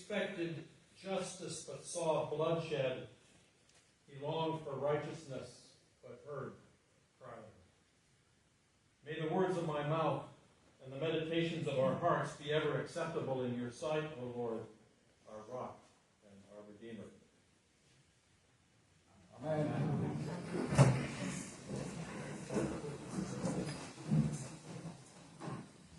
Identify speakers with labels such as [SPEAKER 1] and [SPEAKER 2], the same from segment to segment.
[SPEAKER 1] expected justice but saw bloodshed. He longed for righteousness but heard crying. May the words of my mouth and the meditations of our hearts be ever acceptable in your sight, O Lord, our rock and our Redeemer. Amen.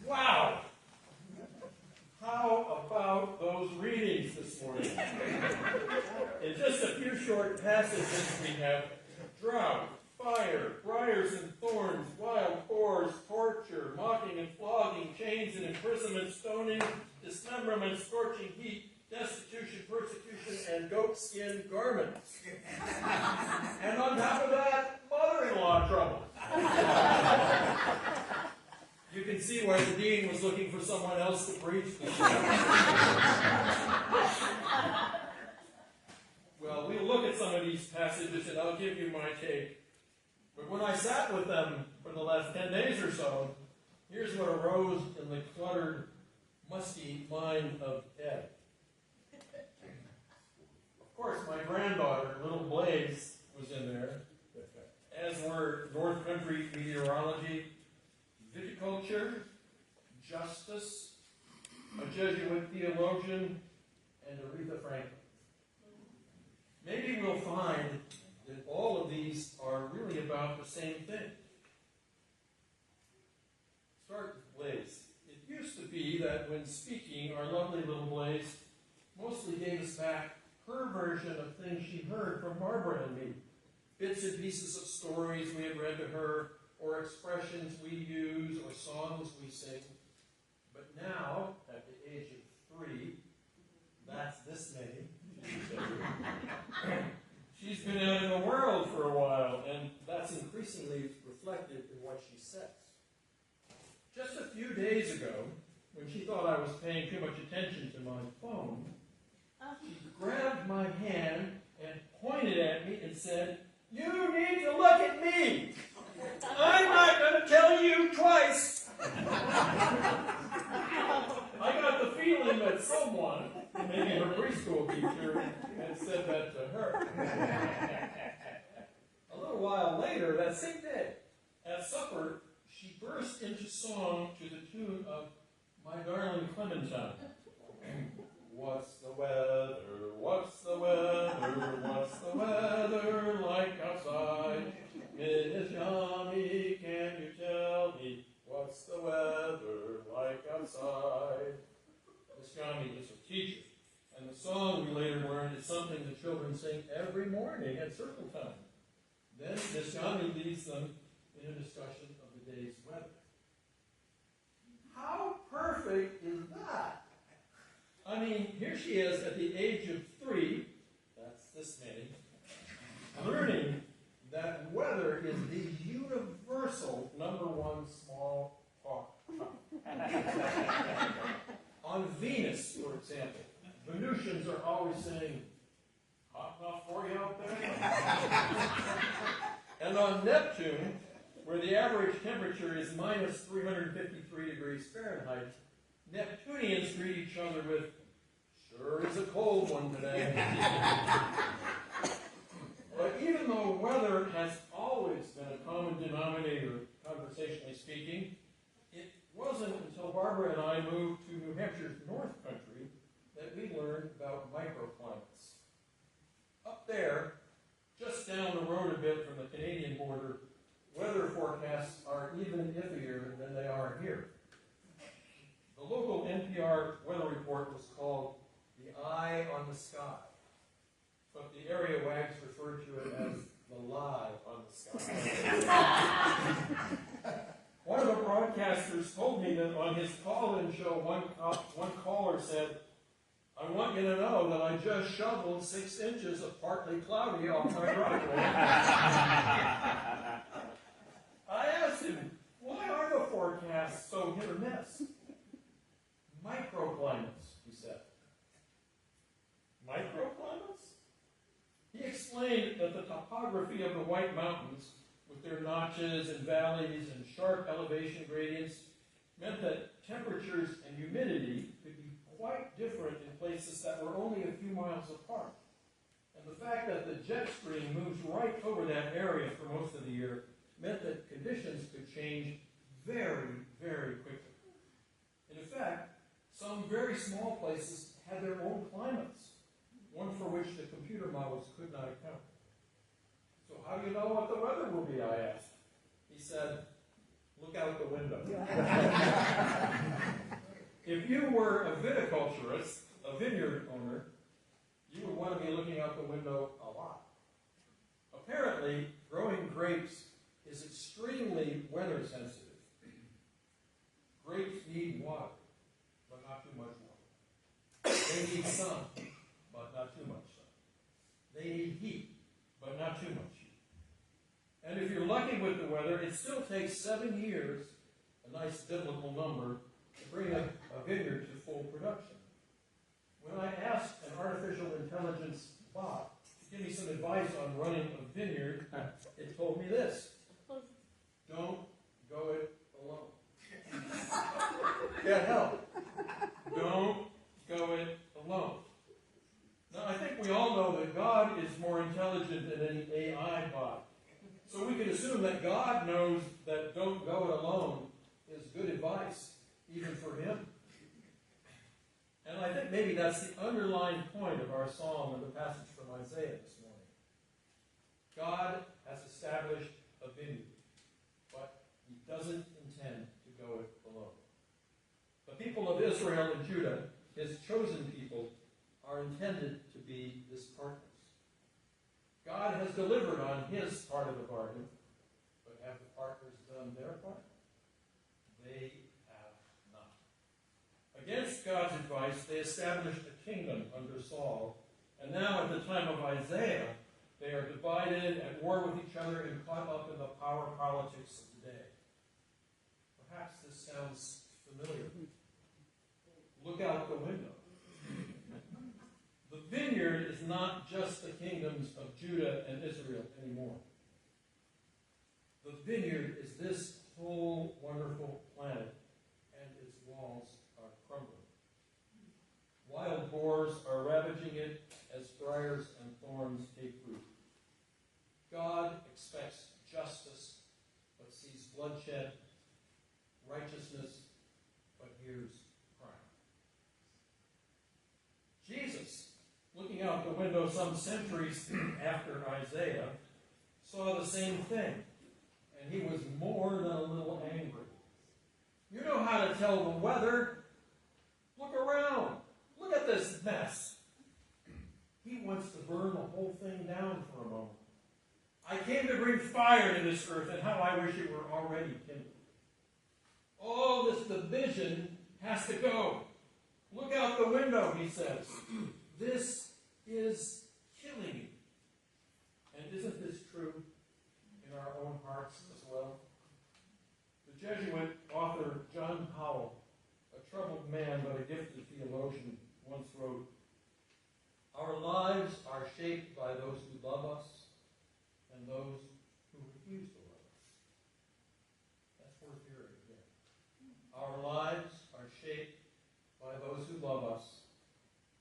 [SPEAKER 1] Wow! How about those readings this morning? In just a few short passages, we have drought, fire, briars and thorns, wild boars, torture, mocking and flogging, chains and imprisonment, stoning, dismemberment, scorching heat, destitution, persecution, and goatskin garments. And on top of that, mother-in-law trouble. You can see why the dean was looking for someone else to preach this morning. Well, we'll look at some of these passages and I'll give you my take. But when I sat with them for the last 10 days or so, here's what arose in the cluttered, musty mind of Ed. Of course, my granddaughter, little Blaze, was in there, as were North Country meteorology, viticulture, justice, a Jesuit theologian, and Aretha Franklin. Maybe we'll find that all of these are really about the same thing. Start with Blaze. It used to be that when speaking, our lovely little Blaze mostly gave us back her version of things she heard from Barbara and me. Bits and pieces of stories we had read to her, or expressions we use, or songs we sing. But now, at the age of 3, that's this many, she's been out in the world for a while, and that's increasingly reflected in what she says. Just a few days ago, when she thought I was paying too much attention to my phone, she grabbed my hand and pointed at me and said, "You need to look at me! I'm not going to tell you twice!" I got the feeling that someone, maybe her preschool teacher, had said that to her. A little while later, that same day, at supper, she burst into song to the tune of My Darling Clementine. What's the weather? What's the weather? What's the weather like outside? Miss Yummy, can you tell me what's the weather like outside? Miss Yummy is a teacher, and the song we later learned is something the children sing every morning at circle time. Then Miss Yummy leads them in a discussion of the day's weather. How perfect is that? I mean, here she is at the age of 3, that's this many, learning that weather is the universal #1 small talk topic. On Venus, for example, Venusians are always saying, "Hot enough for you out there?" And on Neptune, where the average temperature is minus 353 degrees Fahrenheit, Neptunians greet each other with, "Sure is a cold one today." But even though weather has always been a common denominator, conversationally speaking, it wasn't until Barbara and I moved to New Hampshire's North Country that we learned about microclimates. Up there, just down the road a bit from the Canadian border, weather forecasts are even iffier than they are here. The local NPR weather report was called The Eye on the Sky, but the area wags referred to it as the lie on the sky. One of the broadcasters told me that on his call-in show, one caller said, "I want you to know that I just shoveled 6 inches of partly cloudy off my driveway." I asked him, "Why are the forecasts so hit or miss?" "Microclimates," he said. Microclimates? He explained that the topography of the White Mountains, with their notches and valleys and sharp elevation gradients, meant that temperatures and humidity could be quite different in places that were only a few miles apart. And the fact that the jet stream moves right over that area for most of the year meant that conditions could change very, very quickly. And in fact, some very small places had their own climates, one for which the computer models could not account. So how do you know what the weather will be, I asked. He said, look out the window. If you were a viticulturist, a vineyard owner, you would want to be looking out the window a lot. Apparently, growing grapes is extremely weather sensitive. Grapes need water, but not too much water. They need sun, but not too much sun. They need heat, but not too much heat. And if you're lucky with the weather, it still takes 7 years, a nice biblical number, to bring a vineyard to full production. When I asked an artificial intelligence bot to give me some advice on running a vineyard, it told me this: don't go it alone. Can't help. Don't go it alone. Now, I think we all know that God is more intelligent than any AI bot. So we can assume that God knows that don't go it alone is good advice, even for him. And I think maybe that's the underlying point of our psalm and the passage from Isaiah this morning. God has established a vineyard, but he doesn't intend to go it alone. The people of Israel and Judah, his chosen people, are intended to be his partners. God has delivered on his part of the bargain, but have the partners done their part? They have not. Against God's advice, they established a kingdom under Saul, and now at the time of Isaiah, they are divided, at war with each other, and caught up in the power politics of the day. Perhaps this sounds familiar. Look out the window. The vineyard is not just the kingdoms of Judah and Israel anymore. The vineyard is this whole wonderful planet, and its walls are crumbling. Wild boars are ravaging it as briars and thorns take root. God expects justice, but sees bloodshed, righteousness, but hears crime. Jesus, looking out the window some centuries after Isaiah, saw the same thing, and he was more than a little angry. You know how to tell the weather. Look around. Look at this mess. He wants to burn the whole thing down for a moment. I came to bring fire to this earth, and how I wish it were already kindled. All this division has to go. Look out the window, he says. This is killing you. And isn't this true in our own hearts as well? The Jesuit author John Powell, a troubled man but a gifted theologian, once wrote, "Our lives are shaped by those who love us and those who refuse to love us." That's worth hearing again. Our lives are shaped by those who love us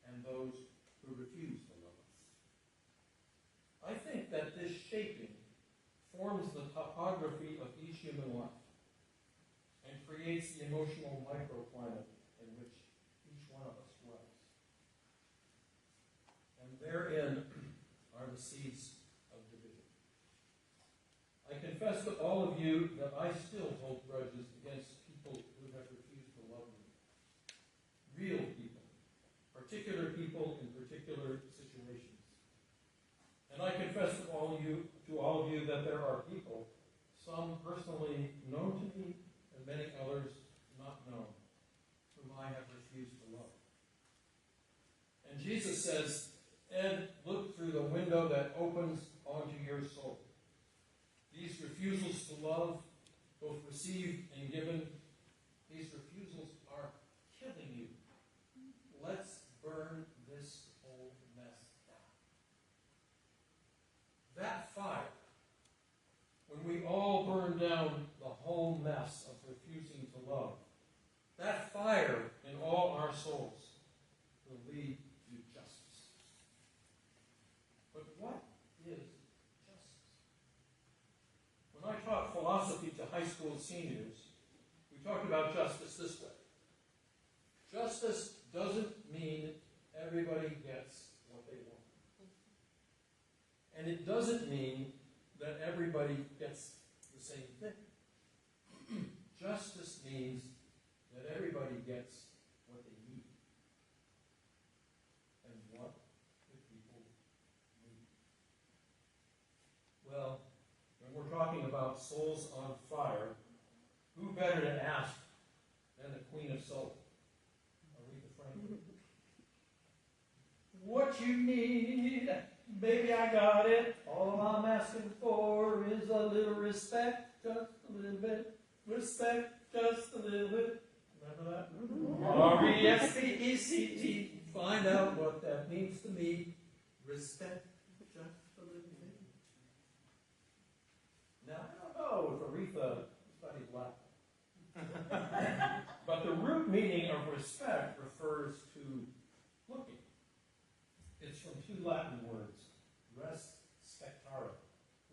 [SPEAKER 1] and those who refuse to love us. I think that this shaping forms the topography of each human life and creates the emotional microclimate in which each one of us dwells. And therein are the seeds of division. I confess to all of you that I still hold grudges against people who have refused to love me. Real people, particular people in particular situations. And I confess to all of you that there are people, some personally known to me and many others not known, whom I have refused to love. And Jesus says, Ed, look through the window that opens onto your soul. These refusals to love, both received and given, these refusals are killing you. Let's burn this whole mess down. That fire, when we all burn down the whole mess of refusing to love, that fire in all our souls philosophy to high school seniors, we talked about justice this way. Justice doesn't mean everybody gets what they want. And it doesn't mean that everybody gets the same thing. Justice means that everybody gets what they need. And what do people need? Well, when we're talking about souls on fire, who better to ask than the Queen of Soul, Aretha Franklin? What you need, baby, I got it. All I'm asking for is a little respect, just a little bit. Respect, just a little bit. Remember that? R-E-S-P-E-C-T. Find out what that means to me. Respect, just a little bit. Now, I don't know if Aretha studied Latin. But the root meaning of respect refers to looking. It's from two Latin words, res spectare,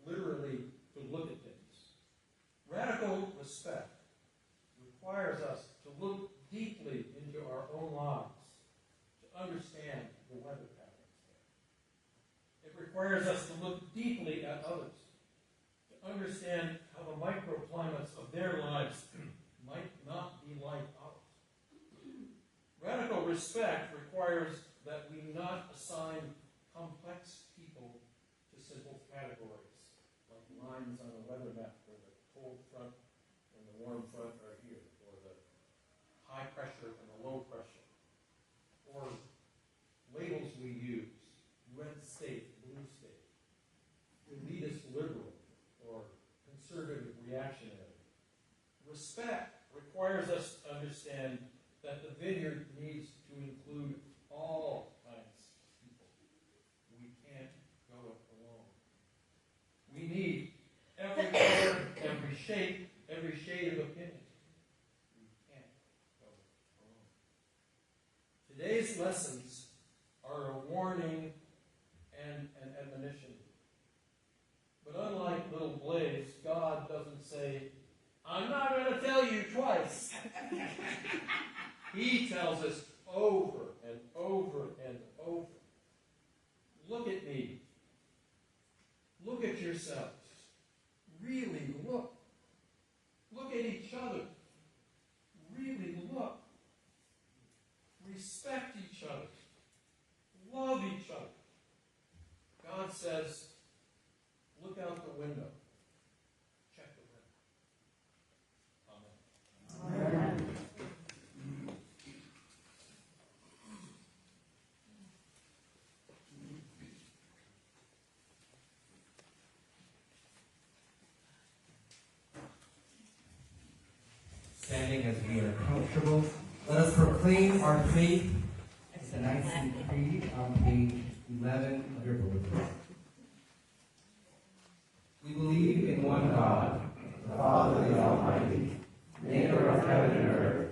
[SPEAKER 1] literally to look at things. Radical respect requires us to look deeply into our own lives, to understand the weather patterns there. It requires us to look deeply at others, to understand how the microclimates of their lives might not be like ours. Radical respect requires that we not assign complex people to simple categories, like lines on a weather map where the cold front and the warm front are here, or the high pressure and the low pressure, or labels we use, red state, blue state, elitist liberal, or conservative reactionary. Respect requires us to understand that the vineyard needs to include all kinds of people. We can't go it alone. We need every color, every shape, every shade of opinion. We can't go it alone. Today's lessons are a warning and an admonition. But unlike little Blaze, God doesn't say, I'm not going to tell you twice. He tells us over and over and over. Look at me. Look at yourselves. Really look. Look at each other. Really look. Respect each other. Love each other. God says, look out the window. Check the window. Amen. Amen.
[SPEAKER 2] Standing as we are comfortable, let us proclaim our faith. It's the Nicene Creed on page 11 of your bulletin. We believe in one God, the Father, the Almighty, maker of heaven and earth,